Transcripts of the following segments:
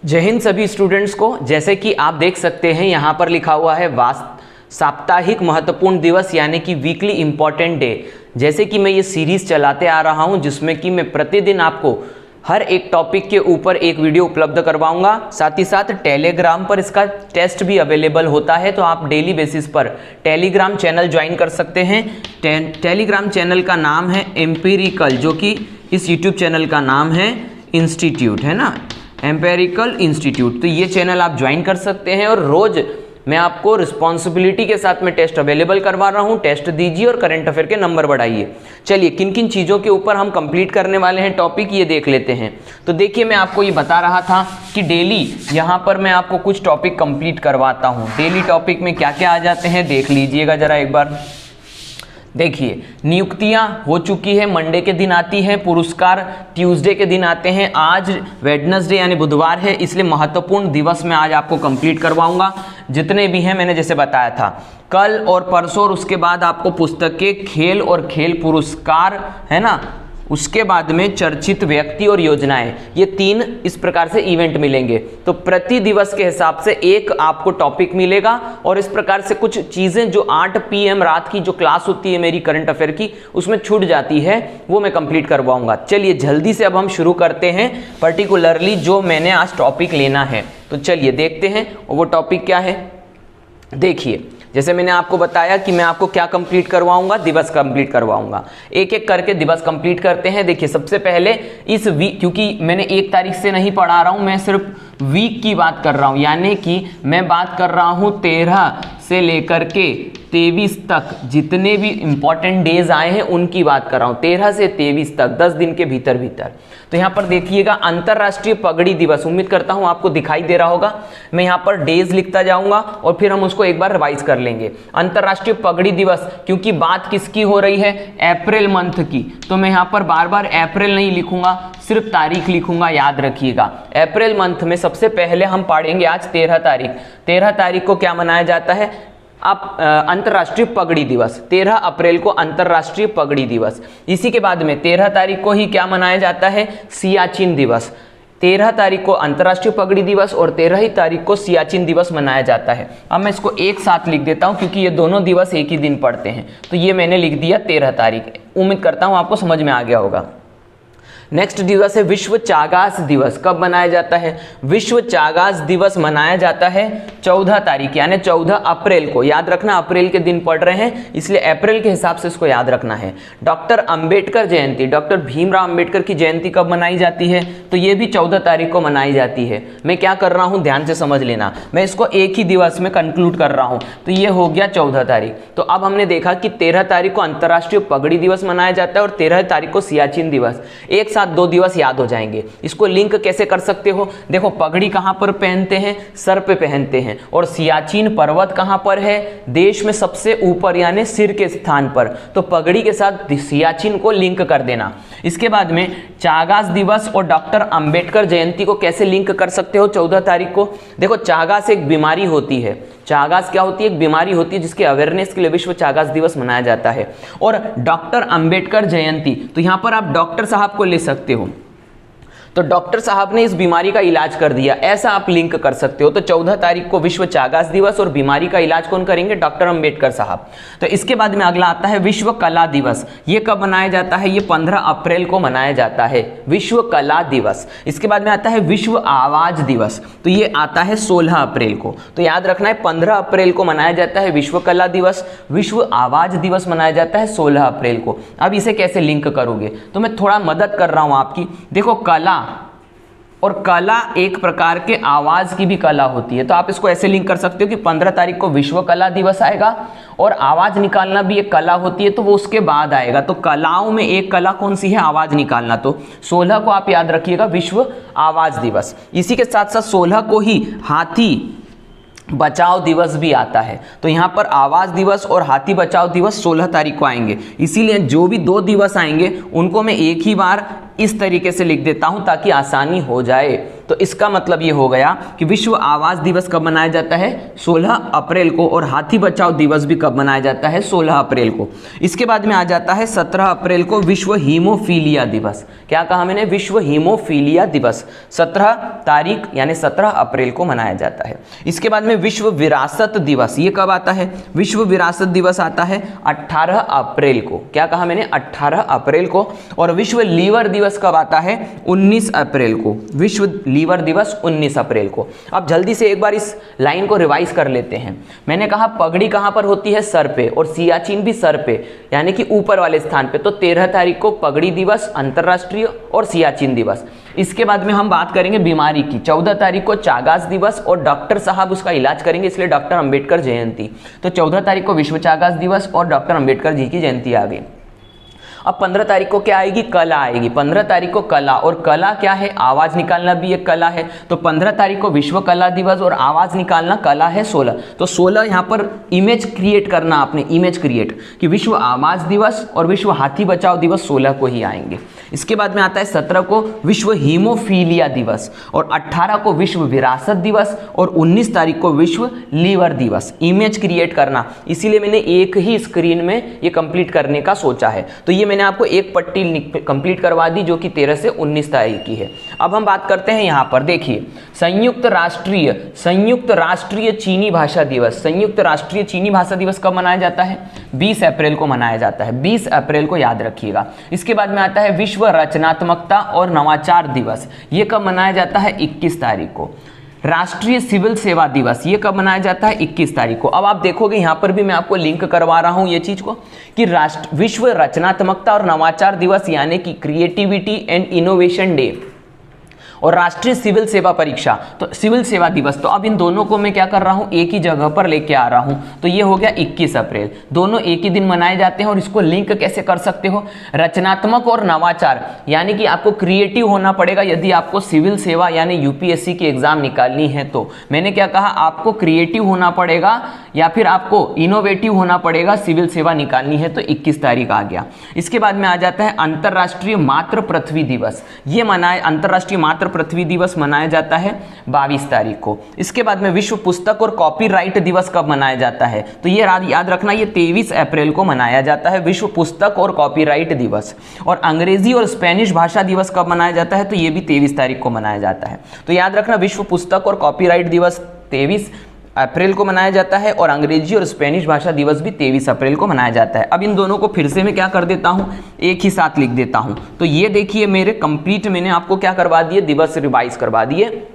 जय हिंद सभी स्टूडेंट्स को। जैसे कि आप देख सकते हैं यहाँ पर लिखा हुआ है साप्ताहिक महत्वपूर्ण दिवस यानी कि वीकली इंपॉर्टेंट डे। जैसे कि मैं ये सीरीज चलाते आ रहा हूँ जिसमें कि मैं प्रतिदिन आपको हर एक टॉपिक के ऊपर एक वीडियो उपलब्ध करवाऊंगा। साथ ही साथ टेलीग्राम पर इसका टेस्ट भी अवेलेबल होता है, तो आप डेली बेसिस पर टेलीग्राम चैनल ज्वाइन कर सकते हैं। टेलीग्राम चैनल का नाम है एम्पिरिकल, जो कि इस यूट्यूब चैनल का नाम है इंस्टीट्यूट, है ना, एम्पेरिकल इंस्टीट्यूट। तो ये चैनल आप ज्वाइन कर सकते हैं और रोज मैं आपको रिस्पॉन्सिबिलिटी के साथ में टेस्ट अवेलेबल करवा रहा हूँ। टेस्ट दीजिए और करंट अफेयर के नंबर बढ़ाइए। चलिए किन किन चीज़ों के ऊपर हम कंप्लीट करने वाले हैं टॉपिक, ये देख लेते हैं। तो देखिए, मैं आपको ये बता रहा था कि डेली यहाँ पर मैं आपको कुछ टॉपिक कंप्लीट करवाता हूँ। डेली टॉपिक में क्या क्या आ जाते हैं देख लीजिएगा ज़रा एक बार। देखिए, नियुक्तियां हो चुकी है, मंडे के दिन आती है, पुरस्कार ट्यूसडे के दिन आते हैं। आज वेडनेसडे यानी बुधवार है, इसलिए महत्वपूर्ण दिवस मैं आज आपको कंप्लीट करवाऊंगा। जितने भी हैं मैंने जैसे बताया था, कल और परसों, और उसके बाद आपको पुस्तकें, खेल और खेल पुरस्कार, है ना, उसके बाद में चर्चित व्यक्ति और योजनाएं, ये तीन इस प्रकार से इवेंट मिलेंगे। तो प्रति दिवस के हिसाब से एक आपको टॉपिक मिलेगा और इस प्रकार से कुछ चीजें जो 8 PM रात की जो क्लास होती है मेरी करंट अफेयर की, उसमें छूट जाती है, वो मैं कंप्लीट करवाऊंगा। चलिए जल्दी से अब हम शुरू करते हैं पर्टिकुलरली जो मैंने आज टॉपिक लेना है। तो चलिए देखते हैं वो टॉपिक क्या है। देखिए, जैसे मैंने आपको बताया कि मैं आपको क्या कंप्लीट करवाऊंगा, दिवस कंप्लीट करवाऊंगा। एक एक करके दिवस कंप्लीट करते हैं। देखिए, सबसे पहले इस वीक, क्योंकि मैंने 1 तारीख से नहीं पढ़ा रहा हूं, मैं सिर्फ वीक की बात कर रहा हूं, यानी कि मैं बात कर रहा हूं 13 से लेकर के 23 तक जितने भी इंपॉर्टेंट डेज आए हैं उनकी बात कर रहा हूं। 13 से 23 तक 10 दिन के भीतर भीतर। तो यहाँ पर देखिएगा, अंतरराष्ट्रीय पगड़ी दिवस, उम्मीद करता हूँ आपको दिखाई दे रहा होगा। मैं यहाँ पर डेज लिखता जाऊंगा और फिर हम उसको एक बार रिवाइज कर लेंगे। अंतरराष्ट्रीय पगड़ी दिवस, क्योंकि बात किसकी हो रही है, अप्रैल मंथ की, तो मैं यहाँ पर बार बार अप्रैल नहीं लिखूंगा, सिर्फ तारीख लिखूंगा, याद रखिएगा। अप्रैल मंथ में सबसे पहले हम पढ़ेंगे आज 13 तारीख। 13 तारीख को क्या मनाया जाता है, अब अंतर्राष्ट्रीय पगड़ी दिवस। 13 अप्रैल को अंतर्राष्ट्रीय पगड़ी दिवस। इसी के बाद में 13 तारीख को ही क्या मनाया जाता है, सियाचिन दिवस। 13 तारीख को अंतर्राष्ट्रीय पगड़ी दिवस और 13 ही तारीख को सियाचिन दिवस मनाया जाता है। अब मैं इसको एक साथ लिख देता हूं क्योंकि ये दोनों दिवस एक ही दिन पड़ते हैं। तो ये मैंने लिख दिया 13 तारीख। उम्मीद करता हूं आपको समझ में आ गया होगा। नेक्स्ट दिवस है विश्व चागास दिवस। कब मनाया जाता है, विश्व चागास दिवस मनाया जाता है 14 तारीख यानी 14 अप्रैल को। याद रखना, अप्रैल के दिन पढ़ रहे हैं इसलिए अप्रैल के हिसाब से इसको याद रखना है। डॉक्टर अंबेडकर जयंती, डॉक्टर भीमराव अंबेडकर की जयंती कब मनाई जाती है, तो ये भी 14 तारीख को मनाई जाती है। मैं क्या कर रहा हूँ ध्यान से समझ लेना, मैं इसको एक ही दिवस में कंक्लूड कर रहा हूँ। तो ये हो गया 14 तारीख। तो अब हमने देखा कि 13 तारीख को अंतर्राष्ट्रीय पगड़ी दिवस मनाया जाता है और 13 तारीख को सियाचिन दिवस। एक 2 दिवस याद हो जाएंगे। इसको लिंक कैसे कर सकते हो, देखो, पगड़ी कहां पर पहनते हैं, सर पे पहनते हैं, और सियाचिन पर्वत कहां पर है, देश में सबसे ऊपर यानी सिर के स्थान पर। तो पगड़ी के साथ सियाचिन को लिंक कर देना। इसके बाद में चागास दिवस और डॉक्टर अंबेडकर जयंती को कैसे लिंक कर सकते हो 14 तारीख को। देखो, चागास एक बीमारी होती है। चागास क्या होती है, एक बीमारी होती है जिसके अवेयरनेस के लिए विश्व चागास दिवस मनाया जाता है। और डॉक्टर अंबेडकर जयंती, तो यहां पर आप डॉक्टर साहब को ले सकते हो, तो डॉक्टर साहब ने इस बीमारी का इलाज कर दिया, ऐसा आप लिंक कर सकते हो। तो 14 तारीख को विश्व चागास दिवस और बीमारी का इलाज कौन करेंगे, डॉक्टर अंबेडकर साहब। तो इसके बाद में अगला आता है विश्व कला दिवस। ये कब मनाया जाता है, ये 15 अप्रैल को मनाया जाता है, विश्व कला दिवस। इसके बाद में आता है विश्व आवाज दिवस, तो ये आता है 16 अप्रैल को। तो याद रखना है 15 अप्रैल को मनाया जाता है विश्व कला दिवस, विश्व आवाज दिवस मनाया जाता है 16 अप्रैल को। अब इसे कैसे लिंक करोगे, तो मैं थोड़ा मदद कर रहा हूं आपकी। देखो, कला और कला एक प्रकार के आवाज की भी कला होती है, तो आप इसको ऐसे लिंक कर सकते हो कि 15 तारीख को विश्व कला दिवस आएगा और आवाज निकालना भी एक कला होती है, तो वो उसके बाद आएगा। तो कलाओं में एक कला कौन सी है, आवाज निकालना। तो 16 को आप याद रखिएगा विश्व आवाज दिवस। इसी के साथ साथ 16 को ही हाथी बचाओ दिवस भी आता है। तो यहाँ पर आवाज दिवस और हाथी बचाओ दिवस 16 तारीख को आएंगे। इसीलिए जो भी 2 दिवस आएंगे उनको मैं एक ही बार इस तरीके से लिख देता हूं ताकि आसानी हो जाए। तो इसका मतलब ये हो गया कि विश्व आवास दिवस कब मनाया जाता है? 16 अप्रैल को। और हाथी बचाओ दिवस भी कब मनाया जाता है? 16 अप्रैल को। इसके बाद में आ जाता है 17 अप्रैल को विश्व हीमोफीलिया दिवस। क्या कहा मैंने? विश्व हीमोफीलिया दिवस 17 तारीख यानी 17 अप्रैल को मनाया जाता है। इसके बाद में विश्व विरासत दिवस, ये कब आता है? विश्व विरासत दिवस आता है 18 अप्रैल को। क्या कहा मैंने? 18 अप्रैल को। और विश्व लीवर दिवस कब आता है? 19 अप्रैल को। विश्व लीवर दिवस 19 अप्रैल को। अब जल्दी से एक बार इस लाइन को रिवाइज कर लेते हैं। मैंने कहा पगड़ी कहां पर होती है? सर पे, और सियाचिन भी सर पे यानी कि ऊपर वाले स्थान पे। तो 13 तारीख को पगड़ी दिवस अंतरराष्ट्रीय और सियाचिन दिवस। इसके बाद में हम बात करेंगे बीमारी की। 14 तारीख को चागास दिवस, और डॉक्टर साहब उसका इलाज करेंगे, इसलिए डॉक्टर अंबेडकर जयंती। तो 14 तारीख को विश्व चागास दिवस और डॉक्टर अंबेडकर जी की जयंती आ गई। अब 15 तारीख को क्या आएगी? कला आएगी। 15 तारीख को कला, और कला क्या है? आवाज निकालना भी एक कला है। तो 15 तारीख को विश्व कला दिवस और आवाज निकालना कला है 16। तो 16 यहाँ पर इमेज क्रिएट करना, आपने इमेज क्रिएट कि विश्व आवाज दिवस और विश्व हाथी बचाओ दिवस 16 को ही आएंगे। इसके बाद में आता है 17 को विश्व हीमोफीलिया दिवस, और 18 को विश्व विरासत दिवस, और 19 तारीख को विश्व लीवर दिवस। इमेज क्रिएट करना, इसीलिए मैंने एक ही स्क्रीन में ये कंप्लीट करने का सोचा है। तो ये मैंने आपको एक पट्टी कंप्लीट करवा दी जो कि 13 से 19 तारीख की है। अब हम बात करते हैं यहाँ पर, देखिए संयुक्त राष्ट्रीय चीनी भाषा दिवस। संयुक्त राष्ट्रीय चीनी भाषा दिवस कब मनाया जाता है? 20 अप्रैल को मनाया जाता है। 20 अप्रैल को याद रखिएगा। इसके बाद में आता है विश्व रचनात्मकता और नवाचार दिवस। ये कब मनाया जाता है? 21 तारीख को। राष्ट्रीय सिविल सेवा दिवस, ये कब मनाया जाता है? 21 तारीख को। अब आप देखोगे यहाँ पर भी मैं आपको लिंक करवा रहा हूँ ये चीज को कि विश्व रचनात्मकता और नवाचार दिवस यानी कि क्रिएटिविटी एंड इनोवेशन डे, और राष्ट्रीय सिविल सेवा परीक्षा तो सिविल सेवा दिवस। तो अब इन दोनों को मैं क्या कर रहा हूं? एक ही जगह पर लेके आ रहा हूं। तो ये हो गया 21 अप्रैल। दोनों एक ही दिन मनाए जाते हैं। और इसको लिंक कैसे कर सकते हो? रचनात्मक और नवाचार यानी कि आपको क्रिएटिव होना पड़ेगा यदि आपको सिविल सेवा यानी यूपीएससी की एग्जाम निकालनी है। तो मैंने क्या कहा? आपको क्रिएटिव होना पड़ेगा या फिर आपको इनोवेटिव होना पड़ेगा, सिविल सेवा निकालनी है। तो 21 तारीख आ गया। इसके बाद में आ जाता है अंतरराष्ट्रीय मातृ पृथ्वी दिवस। ये मनाए अंतरराष्ट्रीय मातृ पृथ्वी दिवस मनाया जाता है 22 तारीख को। इसके बाद में विश्व पुस्तक और कॉपीराइट दिवस कब मनाया जाता है? तो ये याद रखना, ये 23 अप्रैल को मनाया जाता है विश्व पुस्तक और कॉपीराइट दिवस। और अंग्रेजी और स्पेनिश भाषा दिवस कब मनाया जाता है? तो ये भी 23 तारीख को मनाया जाता है। तो याद रखना विश्व पुस्तक और कॉपीराइट दिवस 23 अप्रैल को मनाया जाता है, और अंग्रेजी और स्पेनिश भाषा दिवस भी 23 अप्रैल को मनाया जाता है। अब इन दोनों को फिर से मैं क्या कर देता हूं? एक ही साथ लिख देता हूं। तो ये देखिए मेरे कंप्लीट मैंने आपको क्या करवा दिए? दिवस रिवाइज करवा दिए।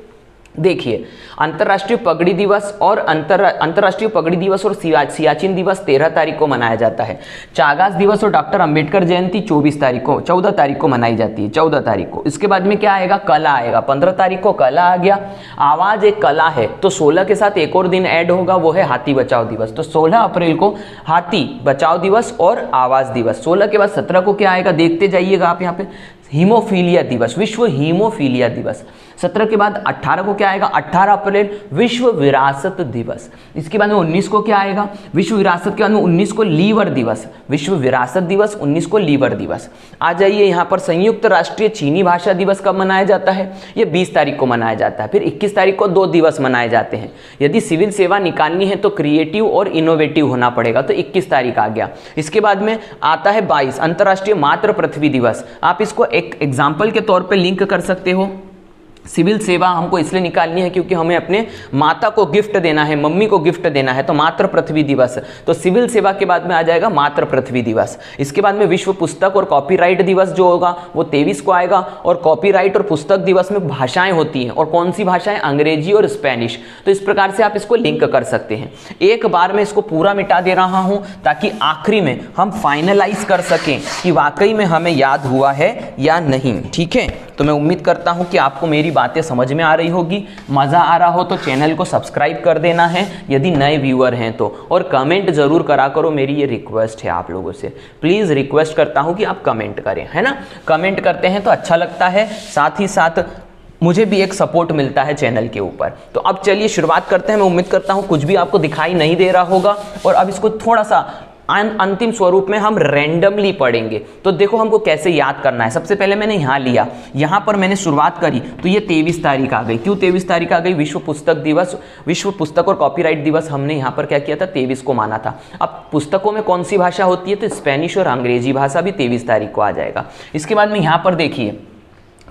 देखिए अंतर्राष्ट्रीय पगड़ी दिवस और अंतर्राष्ट्रीय पगड़ी दिवस और सियाचिन दिवस 13 तारीख को मनाया जाता है। चागास दिवस और डॉक्टर अंबेडकर जयंती 14 तारीख को मनाई जाती है। 14 तारीख को। इसके बाद में क्या आएगा? कला आएगा। 15 तारीख को कला आ गया। आवाज एक कला है, तो 16 के साथ एक और दिन ऐड होगा, वो है हाथी बचाओ दिवस। तो 16 अप्रैल को हाथी बचाओ दिवस और आवाज दिवस। 16 के बाद 17 को क्या आएगा? देखते जाइएगा आप यहाँ पे, हीमोफीलिया दिवस, विश्व हीमोफीलिया दिवस। 17 के बाद 18 को क्या आएगा? 18 अप्रैल विश्व विरासत दिवस। इसके बाद में 19 को क्या आएगा? विश्व विरासत के बाद में 19 को लीवर दिवस। विश्व विरासत दिवस 19 को लीवर दिवस। आ जाइए यहाँ पर संयुक्त राष्ट्रीय चीनी भाषा दिवस कब मनाया जाता है? ये 20 तारीख को मनाया जाता है। फिर 21 तारीख को 2 दिवस मनाए जाते हैं। यदि सिविल सेवा निकालनी है तो क्रिएटिव और इनोवेटिव होना पड़ेगा। तो 21 तारीख आ गया। इसके बाद में आता है 22 अंतर्राष्ट्रीय मातृ पृथ्वी दिवस। आप इसको एक एग्जाम्पल के तौर पे लिंक कर सकते हो। सिविल सेवा हमको इसलिए निकालनी है क्योंकि हमें अपने माता को गिफ्ट देना है, मम्मी को गिफ्ट देना है, तो मातृ पृथ्वी दिवस। तो सिविल सेवा के बाद में आ जाएगा मातृ पृथ्वी दिवस। इसके बाद में विश्व पुस्तक और कॉपीराइट दिवस जो होगा वो 23 को आएगा। और कॉपीराइट और पुस्तक दिवस में भाषाएं होती हैं, और कौन सी भाषाएं? अंग्रेजी और स्पेनिश। तो इस प्रकार से आप इसको लिंक कर सकते हैं। एक बार में इसको पूरा मिटा दे रहा हूं ताकि आखिरी में हम फाइनलाइज कर सकें कि वाकई में हमें याद हुआ है या नहीं। ठीक है, तो मैं उम्मीद करता हूं कि आपको मेरी बातें समझ में आ रही होगी। मज़ा आ रहा हो तो चैनल को सब्सक्राइब कर देना है यदि नए व्यूअर हैं तो, और कमेंट जरूर करा करो। मेरी ये रिक्वेस्ट है आप लोगों से, प्लीज़ रिक्वेस्ट करता हूं कि आप कमेंट करें, है ना। कमेंट करते हैं तो अच्छा लगता है, साथ ही साथ मुझे भी एक सपोर्ट मिलता है चैनल के ऊपर। तो अब चलिए शुरुआत करते हैं। मैं उम्मीद करता हूँ कुछ भी आपको दिखाई नहीं दे रहा होगा, और अब इसको थोड़ा सा अंतिम स्वरूप में हम रैंडमली पढ़ेंगे। तो देखो हमको कैसे याद करना है। सबसे पहले मैंने यहाँ लिया, यहाँ पर मैंने शुरुआत करी तो ये 23 तारीख आ गई। क्यों 23 तारीख आ गई? विश्व पुस्तक दिवस, विश्व पुस्तक और कॉपीराइट दिवस हमने यहाँ पर क्या किया था, 23 को माना था। अब पुस्तकों में कौन सी भाषा होती है, तो स्पेनिश और अंग्रेजी भाषा भी 23 तारीख को आ जाएगा। इसके बाद में यहाँ पर देखिए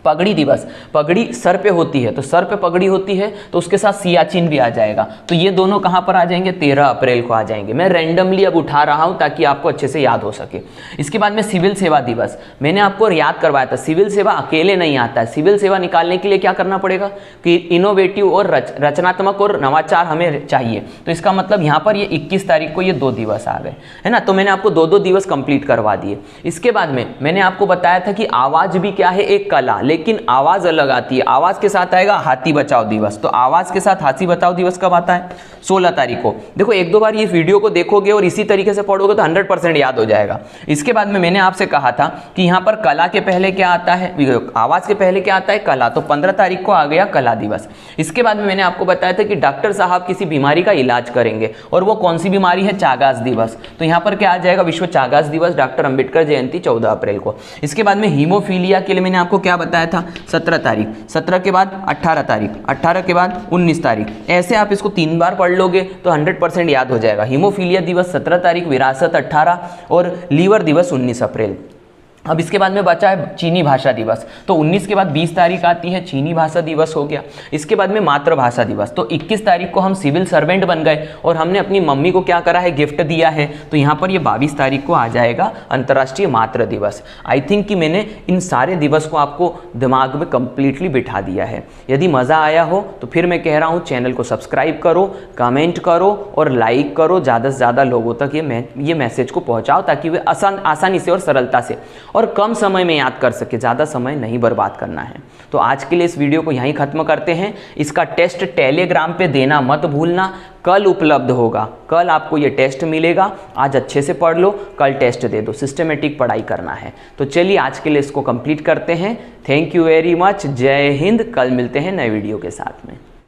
पगड़ी दिवस, पगड़ी सर पे होती है तो सर पे पगड़ी होती है तो उसके साथ सियाचिन भी आ जाएगा। तो ये दोनों कहाँ पर आ जाएंगे, 13 अप्रैल को आ जाएंगे। मैं रैंडमली अब उठा रहा हूँ ताकि आपको अच्छे से याद हो सके। इसके बाद में सिविल सेवा दिवस, मैंने आपको याद करवाया था। सिविल सेवा अकेले नहीं आता है, सिविल सेवा निकालने के लिए क्या करना पड़ेगा कि इनोवेटिव और रचनात्मक और नवाचार हमें चाहिए। तो इसका मतलब यहाँ पर ये 21 तारीख को ये 2 दिवस आ गए, है ना। तो मैंने आपको 2-2 दिवस कंप्लीट करवा दिए। इसके बाद में मैंने आपको बताया था कि आवाज़ भी क्या है, एक कला, लेकिन आवाज अलग आती है। आवाज के साथ आएगा हाथी बचाओ दिवस। तो आवाज के साथ हाथी बचाओ दिवस कब आता है, 16 तारीख को। देखो 1-2 बार ये वीडियो को देखोगे और इसी तरीके से पढ़ोगे तो 100% याद हो जाएगा। इसके बाद में मैंने आपसे कहा था कि यहाँ पर कला के पहले क्या आता है, आवाज के पहले क्या आता है, कला। तो 15 तारीख को आ गया कला दिवस। इसके बाद में मैंने आपको बताया था कि डॉक्टर साहब किसी बीमारी का इलाज करेंगे, और वो कौन सी बीमारी है, चागास दिवस। तो यहाँ पर क्या आ जाएगा, विश्व चागास दिवस, डॉक्टर अंबेडकर जयंती 14 अप्रैल को। इसके बाद में हीमोफीलिया के लिए मैंने आपको क्या बताया था, 17 तारीख, 17 के बाद 18 तारीख, 18 के बाद 19 तारीख। ऐसे आप इसको 3 बार पढ़ लोगे तो 100% याद हो जाएगा। हीमोफीलिया दिवस 17 तारीख, विरासत 18 और लीवर दिवस 19 अप्रैल। अब इसके बाद में बचा है चीनी भाषा दिवस। तो 19 के बाद 20 तारीख आती है, चीनी भाषा दिवस हो गया। इसके बाद में मातृभाषा दिवस। तो 21 तारीख को हम सिविल सर्वेंट बन गए और हमने अपनी मम्मी को क्या करा है, गिफ्ट दिया है। तो यहाँ पर ये 22 तारीख को आ जाएगा अंतर्राष्ट्रीय मातृ दिवस। आई थिंक कि मैंने इन सारे दिवस को आपको दिमाग में कंप्लीटली बिठा दिया है। यदि मज़ा आया हो तो फिर मैं कह रहा हूँ चैनल को सब्सक्राइब करो, कमेंट करो और लाइक करो। ज़्यादा से ज़्यादा लोगों तक ये मैसेज को पहुँचाओ ताकि वे आसानी से और सरलता से और कम समय में याद कर सके। ज़्यादा समय नहीं बर्बाद करना है। तो आज के लिए इस वीडियो को यहीं ख़त्म करते हैं। इसका टेस्ट टेलीग्राम पे देना मत भूलना, कल उपलब्ध होगा। कल आपको ये टेस्ट मिलेगा। आज अच्छे से पढ़ लो, कल टेस्ट दे दो। सिस्टमेटिक पढ़ाई करना है। तो चलिए आज के लिए इसको कंप्लीट करते हैं। Thank you very much. जय हिंद। कल मिलते हैं नए वीडियो के साथ में।